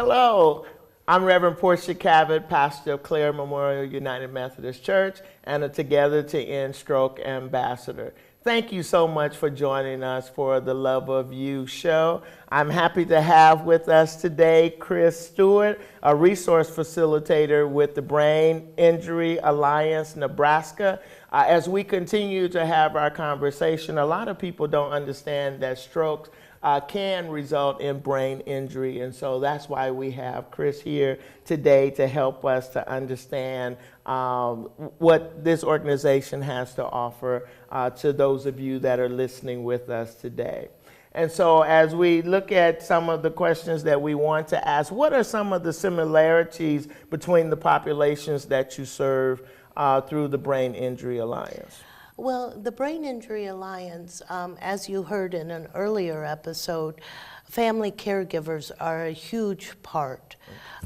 Hello, I'm Reverend Portia Cavett, pastor of Clare Memorial United Methodist Church and a Together to End Stroke ambassador. Thank you so much for joining us for the Love of You show. I'm happy to have with us today Chris Stewart, a resource facilitator with the Brain Injury Alliance Nebraska. As we continue to have our conversation, a lot of people don't understand that strokes can result in brain injury, and so that's why we have Chris here today to help us to understand what this organization has to offer to those of you that are listening with us today. And so as we look at some of the questions that we want to ask, what are some of the similarities between the populations that you serve through the Brain Injury Alliance? Well, the Brain Injury Alliance, as you heard in an earlier episode, family caregivers are a huge part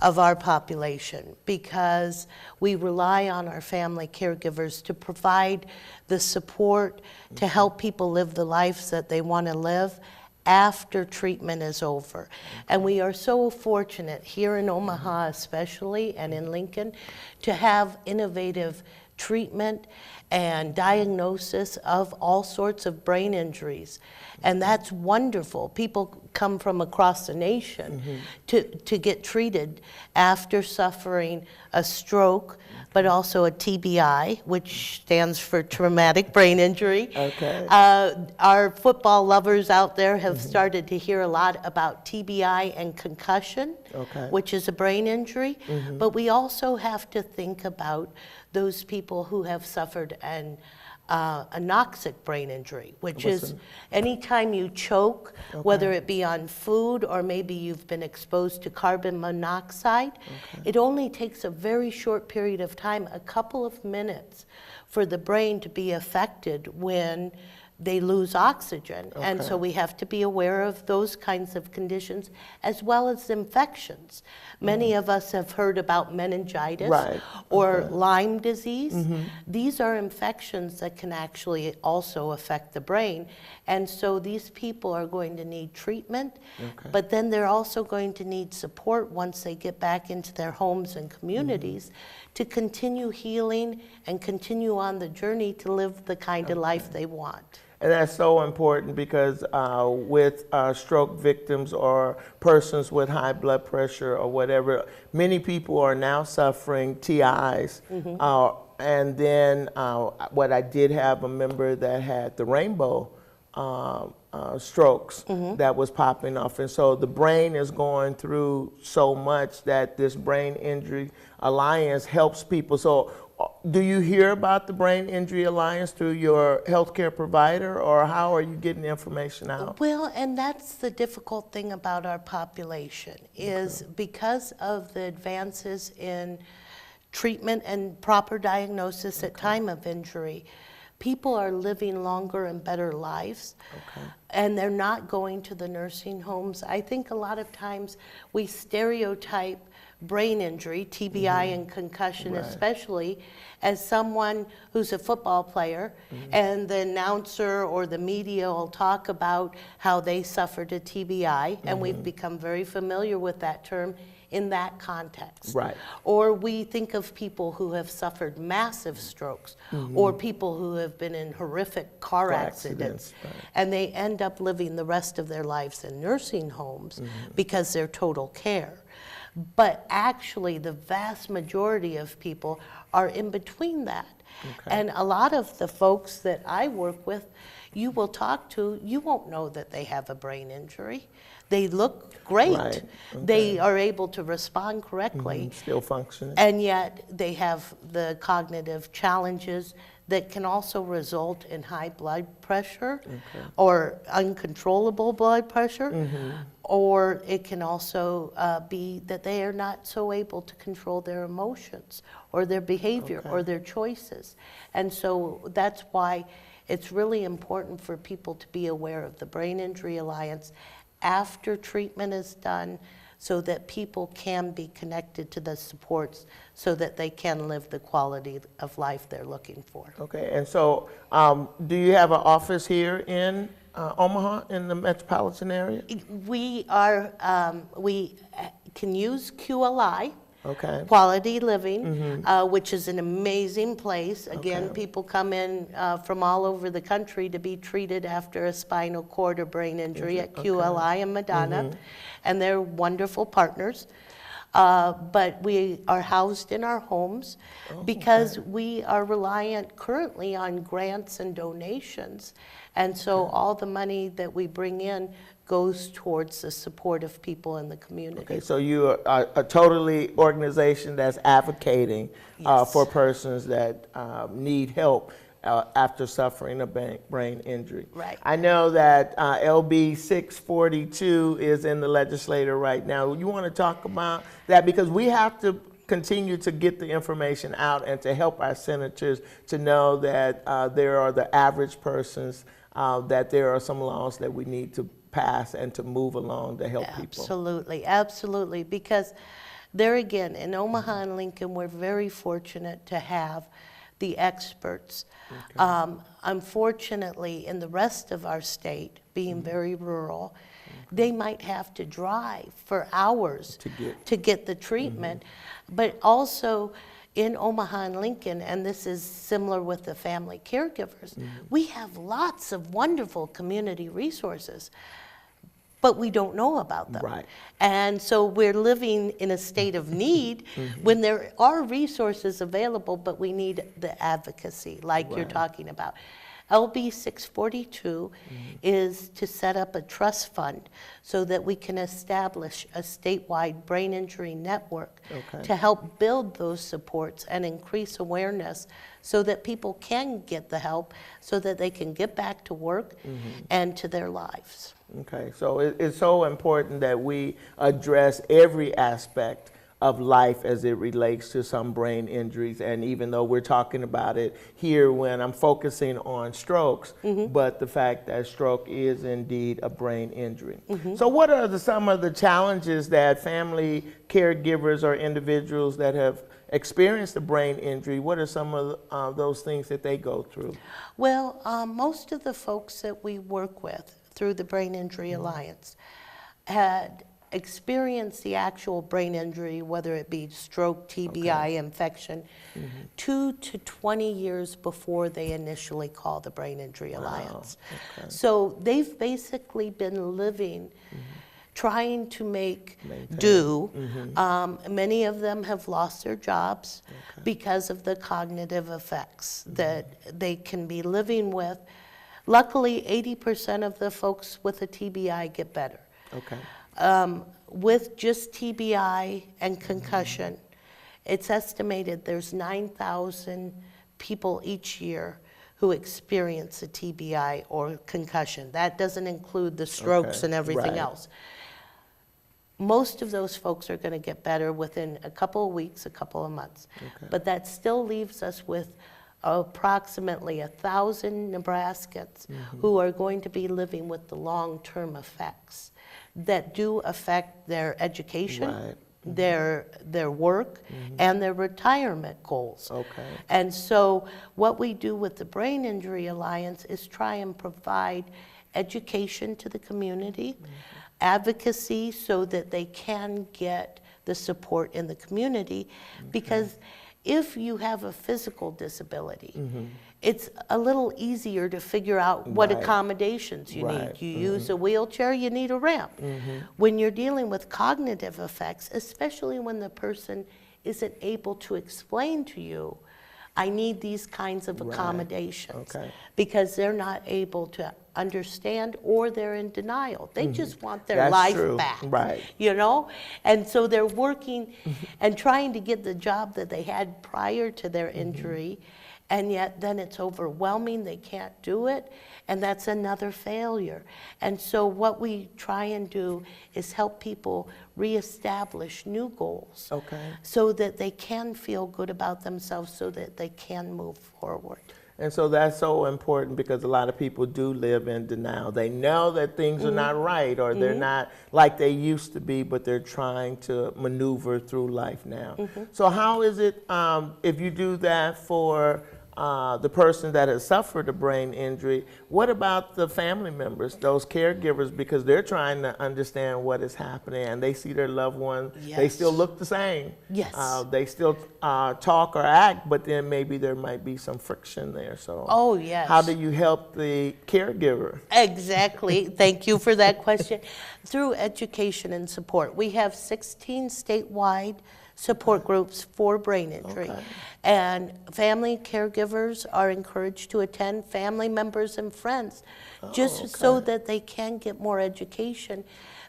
of our population because we rely on our family caregivers to provide the support to help people live the lives that they want to live after treatment is over. And we are so fortunate here in Omaha especially and in Lincoln to have innovative treatment and diagnosis of all sorts of brain injuries. And that's wonderful. People come from across the nation to get treated after suffering a stroke, but also a TBI, which stands for traumatic brain injury. Okay. Our football lovers out there have started to hear a lot about TBI and concussion, which is a brain injury. But we also have to think about those people who have suffered an anoxic brain injury, which is anytime you choke, whether it be on food or maybe you've been exposed to carbon monoxide, it only takes a very short period of time, a couple of minutes, for the brain to be affected when they lose oxygen. And so we have to be aware of those kinds of conditions as well as infections. Many of us have heard about meningitis or Lyme disease. These are infections that can actually also affect the brain. And so these people are going to need treatment, but then they're also going to need support once they get back into their homes and communities to continue healing and continue on the journey to live the kind of life they want. And that's so important because with stroke victims or persons with high blood pressure or whatever, many people are now suffering TIs. And then what I did have a member that had the rainbow strokes that was popping off. And so the brain is going through so much that this Brain Injury Alliance helps people. So do you hear about the Brain Injury Alliance through your healthcare provider, or how are you getting the information out? Well, and that's the difficult thing about our population is because of the advances in treatment and proper diagnosis at time of injury, people are living longer and better lives, and they're not going to the nursing homes. I think a lot of times we stereotype brain injury, TBI and concussion especially, as someone who's a football player and the announcer or the media will talk about how they suffered a TBI, and we've become very familiar with that term in that context. Or we think of people who have suffered massive strokes or people who have been in horrific car accidents and they end up living the rest of their lives in nursing homes because they're total care. But actually the vast majority of people are in between that. And a lot of the folks that I work with, you will talk to, you won't know that they have a brain injury. They look great. They are able to respond correctly. Still functioning. And yet they have the cognitive challenges that can also result in high blood pressure or uncontrollable blood pressure, or it can also be that they are not so able to control their emotions or their behavior or their choices. And so that's why it's really important for people to be aware of the Brain Injury Alliance after treatment is done, so that people can be connected to the supports so that they can live the quality of life they're looking for. Okay, and so do you have an office here in Omaha, in the metropolitan area? We are, we can use QLI, Okay. Quality Living, which is an amazing place. Again, Okay. people come in from all over the country to be treated after a spinal cord or brain injury at QLI and Madonna, and they're wonderful partners. But we are housed in our homes because we are reliant currently on grants and donations. And so all the money that we bring in goes towards the support of people in the community. Okay, so you are a totally organization that's advocating for persons that need help after suffering a brain injury. Right. I know that LB 642 is in the legislature right now. You want to talk about that, because we have to continue to get the information out and to help our senators to know that there are the average persons, that there are some laws that we need to pass and to move along to help people. Absolutely, absolutely. Because there again, in Omaha and Lincoln, we're very fortunate to have the experts. Unfortunately, in the rest of our state, being very rural, they might have to drive for hours to get the treatment. But also in Omaha and Lincoln, and this is similar with the family caregivers, we have lots of wonderful community resources, but we don't know about them. Right. And so we're living in a state of need when there are resources available, but we need the advocacy like you're talking about. LB 642 is to set up a trust fund so that we can establish a statewide brain injury network to help build those supports and increase awareness so that people can get the help so that they can get back to work and to their lives. Okay, so it's so important that we address every aspect of life as it relates to some brain injuries. And even though we're talking about it here when I'm focusing on strokes, but the fact that stroke is indeed a brain injury. So what are some of the challenges that family caregivers or individuals that have experienced a brain injury, what are some of those things that they go through? Well, most of the folks that we work with through the Brain Injury Alliance had experienced the actual brain injury, whether it be stroke, TBI, infection, 2 to 20 years before they initially called the Brain Injury Alliance. So they've basically been living, trying to make do. Many of them have lost their jobs because of the cognitive effects that they can be living with. Luckily, 80% of the folks with a TBI get better. With just TBI and concussion, it's estimated there's 9,000 people each year who experience a TBI or concussion. That doesn't include the strokes and everything else. Most of those folks are going to get better within a couple of weeks, a couple of months. But that still leaves us with approximately 1,000 Nebraskans who are going to be living with the long-term effects that do affect their education, their work, and their retirement goals. And so what we do with the Brain Injury Alliance is try and provide education to the community, advocacy so that they can get the support in the community, because if you have a physical disability, it's a little easier to figure out what accommodations you need. You use a wheelchair, you need a ramp. When you're dealing with cognitive effects, especially when the person isn't able to explain to you, I need these kinds of accommodations, because they're not able to understand or they're in denial. They just want their life back, you know? And so they're working and trying to get the job that they had prior to their injury, and yet then it's overwhelming, they can't do it, and that's another failure. And so what we try and do is help people reestablish new goals so that they can feel good about themselves, so that they can move forward. And so that's so important, because a lot of people do live in denial. They know that things are not right, or they're not like they used to be, but they're trying to maneuver through life now. So how is it, if you do that for the person that has suffered a brain injury, what about the family members, those caregivers, because they're trying to understand what is happening and they see their loved one, they Yes. still look the same. Yes. They still talk or act, but then maybe there might be some friction there. So Oh, yes. how do you help the caregiver? Exactly. Thank you for that question. Through education and support. We have 16 statewide support groups for brain injury. Okay. And family caregivers are encouraged to attend, family members and friends, just so that they can get more education.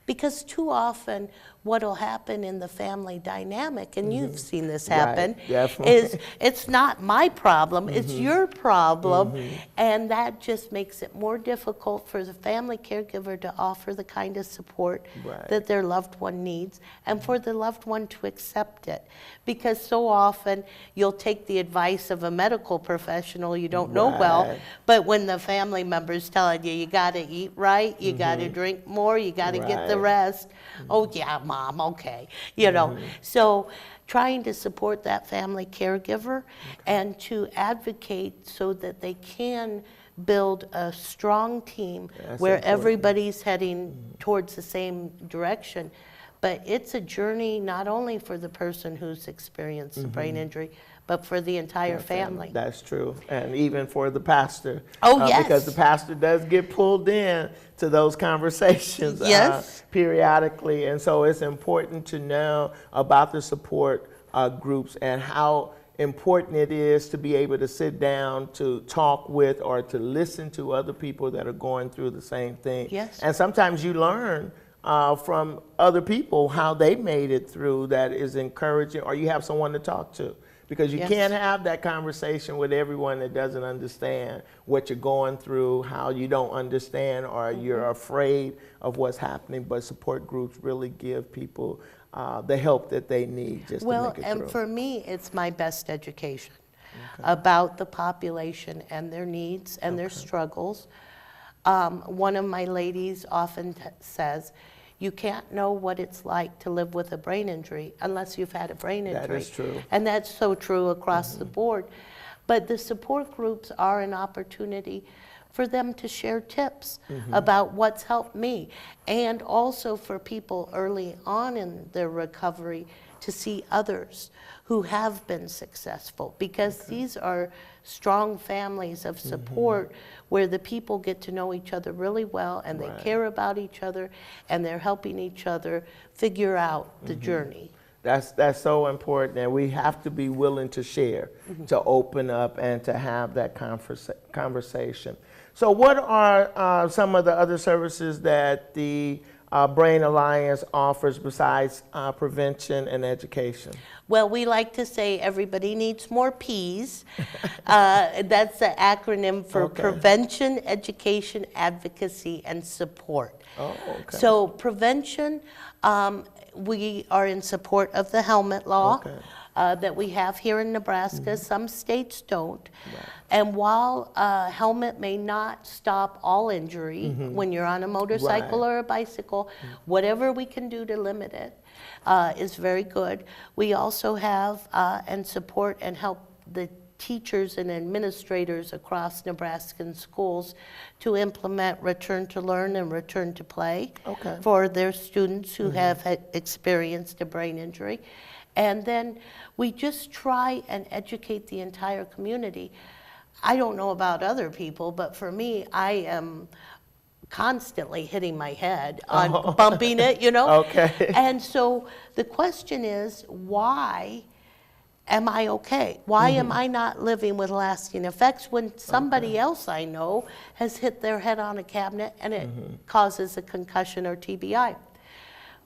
Because too often, what'll happen in the family dynamic, and you've seen this happen, Right, definitely. is it's not my problem, it's your problem, and that just makes it more difficult for the family caregiver to offer the kind of support Right. that their loved one needs, and for the loved one to accept it. Because so often, you'll take the advice of a medical professional you don't know well, Right. but when the family member's telling you, you gotta eat right, you gotta drink more, you gotta get the Right. rest, oh yeah, mom, okay, you know. So trying to support that family caregiver and to advocate so that they can build a strong team That's where important. everybody's heading towards the same direction. But it's a journey not only for the person who's experienced a brain injury, but for the entire family. That's true, and even for the pastor. Oh, Because yes. the pastor does get pulled in to those conversations Yes. periodically, and so it's important to know about the support groups and how important it is to be able to sit down to talk with or to listen to other people that are going through the same thing. Yes. And sometimes you learn from other people how they made it through that is encouraging, or you have someone to talk to. Because you Yes. can't have that conversation with everyone that doesn't understand what you're going through, how you don't understand, or you're afraid of what's happening. But support groups really give people the help that they need just to Well, make it and through. for me, it's my best education about the population and their needs and their struggles. One of my ladies often says, you can't know what it's like to live with a brain injury unless you've had a brain injury. That is true. And that's so true across the board. But the support groups are an opportunity for them to share tips about what's helped me, and also for people early on in their recovery to see others who have been successful, because these are strong families of support where the people get to know each other really well, and they care about each other, and they're helping each other figure out the journey. That's so important, and we have to be willing to share, to open up, and to have that conversation. So what are some of the other services that the Brain Alliance offers besides prevention and education? Well, we like to say everybody needs more P's. That's the acronym for Okay. Prevention, Education, Advocacy, and Support. Oh, okay. So prevention, we are in support of the helmet law Okay. that we have here in Nebraska. Some states don't. And while a helmet may not stop all injury when you're on a motorcycle Right. or a bicycle, whatever we can do to limit it is very good. We also have and support and help the teachers and administrators across Nebraskan schools to implement return to learn and return to play Okay. for their students who have experienced a brain injury. And then we just try and educate the entire community. I don't know about other people, but for me, I am constantly hitting my head on bumping it, you know? Okay. And so the question is, why am I okay? Why am I not living with lasting effects when somebody else I know has hit their head on a cabinet and it causes a concussion or TBI?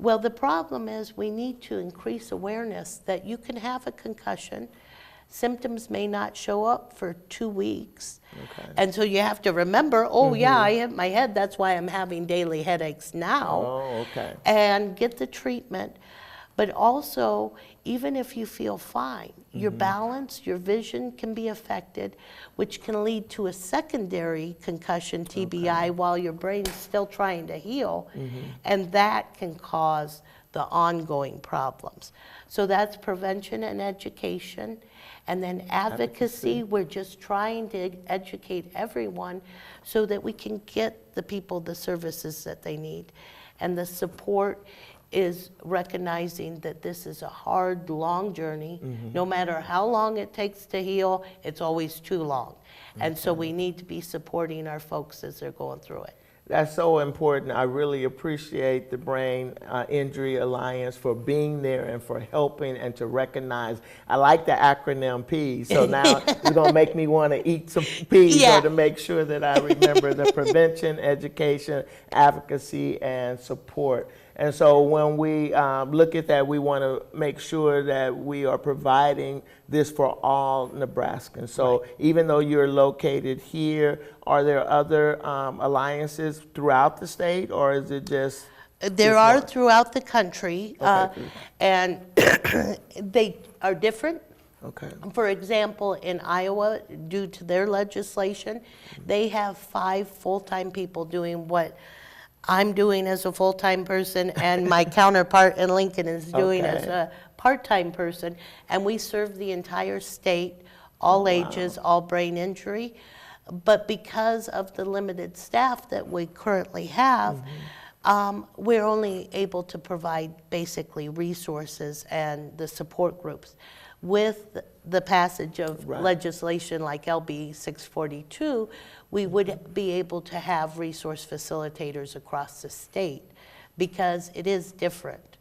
Well, the problem is we need to increase awareness that you can have a concussion. Symptoms may not show up for 2 weeks. Okay. And so you have to remember, oh yeah, I hit my head, that's why I'm having daily headaches now. Oh, okay. And get the treatment. But also, even if you feel fine, your balance, your vision can be affected, which can lead to a secondary concussion, TBI, while your brain's still trying to heal. And that can cause the ongoing problems. So that's prevention and education. And then advocacy, we're just trying to educate everyone so that we can get the people the services that they need. And the support is recognizing that this is a hard, long journey. No matter how long it takes to heal, it's always too long. And so we need to be supporting our folks as they're going through it. That's so important. I really appreciate the Brain Injury Alliance for being there and for helping and to recognize. I like the acronym PEAS, so now you're going to make me want to eat some peas or to make sure that I remember the prevention, education, advocacy, and support. And so when we look at that, we want to make sure that we are providing this for all Nebraskans. So even though you're located here, are there other alliances throughout the state, or is it just? There are throughout the country, and they are different. Okay. For example, in Iowa, due to their legislation, they have 5 full-time people doing what I'm doing as a full-time person and my counterpart in Lincoln is doing as a part-time person. And we serve the entire state, all ages, all brain injury. But because of the limited staff that we currently have, we're only able to provide basically resources and the support groups. With the passage of legislation like LB 642, we would be able to have resource facilitators across the state because it is different.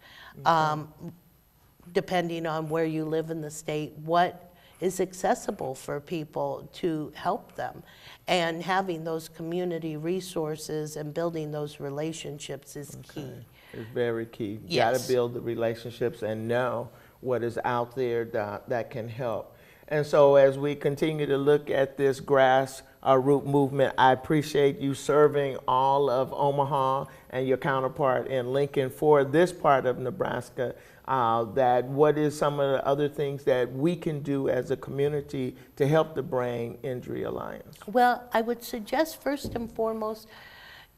Depending on where you live in the state, what is accessible for people to help them. And having those community resources and building those relationships is key. It's very key. You Yes. got to build the relationships and know what is out there that can help. And so as we continue to look at this grassroots movement, I appreciate you serving all of Omaha and your counterpart in Lincoln for this part of Nebraska. That what is some of the other things that we can do as a community to help the Brain Injury Alliance? Well, I would suggest first and foremost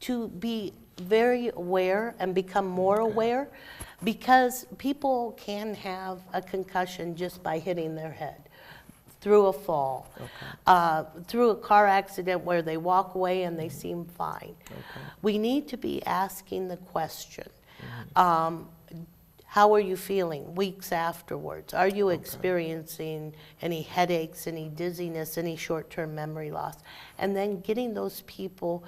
to be very aware and become more aware, because people can have a concussion just by hitting their head, through a fall, through a car accident where they walk away and they seem fine. We need to be asking the question, how are you feeling weeks afterwards? Are you experiencing any headaches, any dizziness, any short-term memory loss? And then getting those people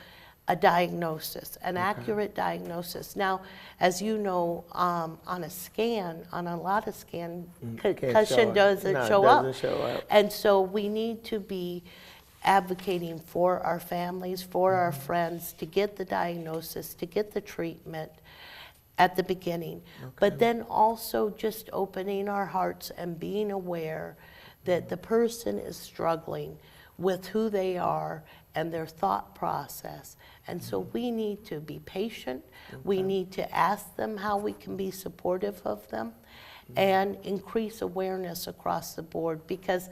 a diagnosis, an accurate diagnosis. Now, as you know, on a scan, on a lot of scans, concussion doesn't show up. And so we need to be advocating for our families, for our friends, to get the diagnosis, to get the treatment at the beginning. But then also just opening our hearts and being aware that the person is struggling with who they are and their thought process. And so we need to be patient. We need to ask them how we can be supportive of them and increase awareness across the board, because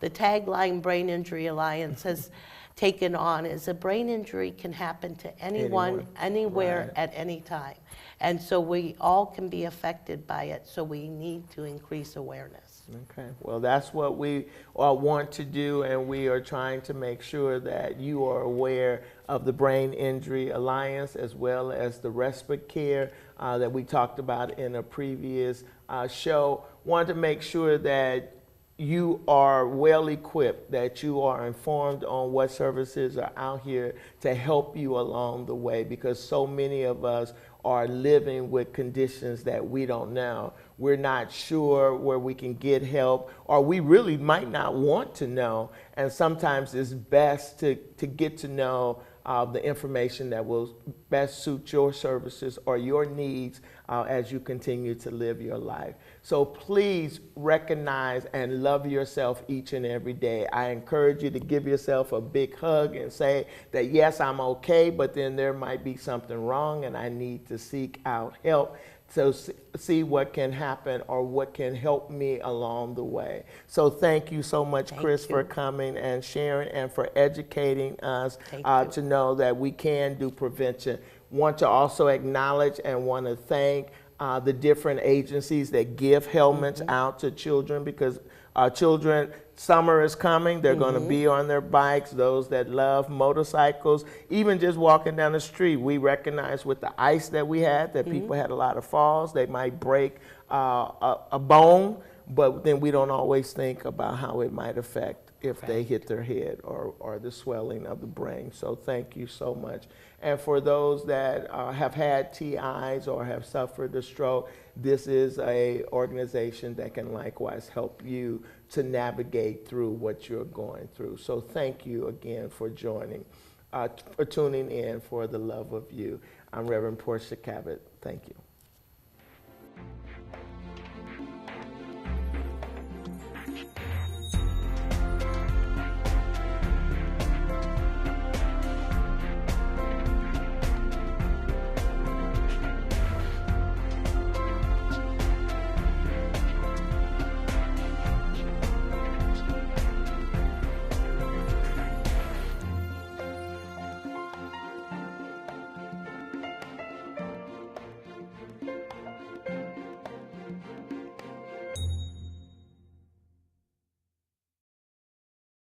the tagline Brain Injury Alliance has taken on is a brain injury can happen to anyone, anywhere, at any time. And so we all can be affected by it, so we need to increase awareness. Okay, well, that's what we want to do, and we are trying to make sure that you are aware of the Brain Injury Alliance, as well as the respite care that we talked about in a previous show. Want to make sure that you are well equipped, that you are informed on what services are out here to help you along the way, because so many of us are living with conditions that we don't know. We're not sure where we can get help, or we really might not want to know. And sometimes it's best to get to know the information that will best suit your services or your needs as you continue to live your life. So please recognize and love yourself each and every day. I encourage you to give yourself a big hug and say that, yes, I'm okay, but then there might be something wrong and I need to seek out help. So see what can happen or what can help me along the way. So thank you so much, Chris, for coming and sharing and for educating us to know that we can do prevention. Want to also acknowledge and want to thank the different agencies that give helmets out to children, because our children, summer is coming, they're going to be on their bikes, those that love motorcycles, even just walking down the street. We recognize with the ice that we had that people had a lot of falls. They might break a bone, but then we don't always think about how it might affect if they hit their head or the swelling of the brain. So thank you so much. And for those that have had TIs or have suffered a stroke, this is a organization that can likewise help you to navigate through what you're going through. So thank you again for joining, for tuning in for the love of you. I'm Reverend Portia Cabot. Thank you.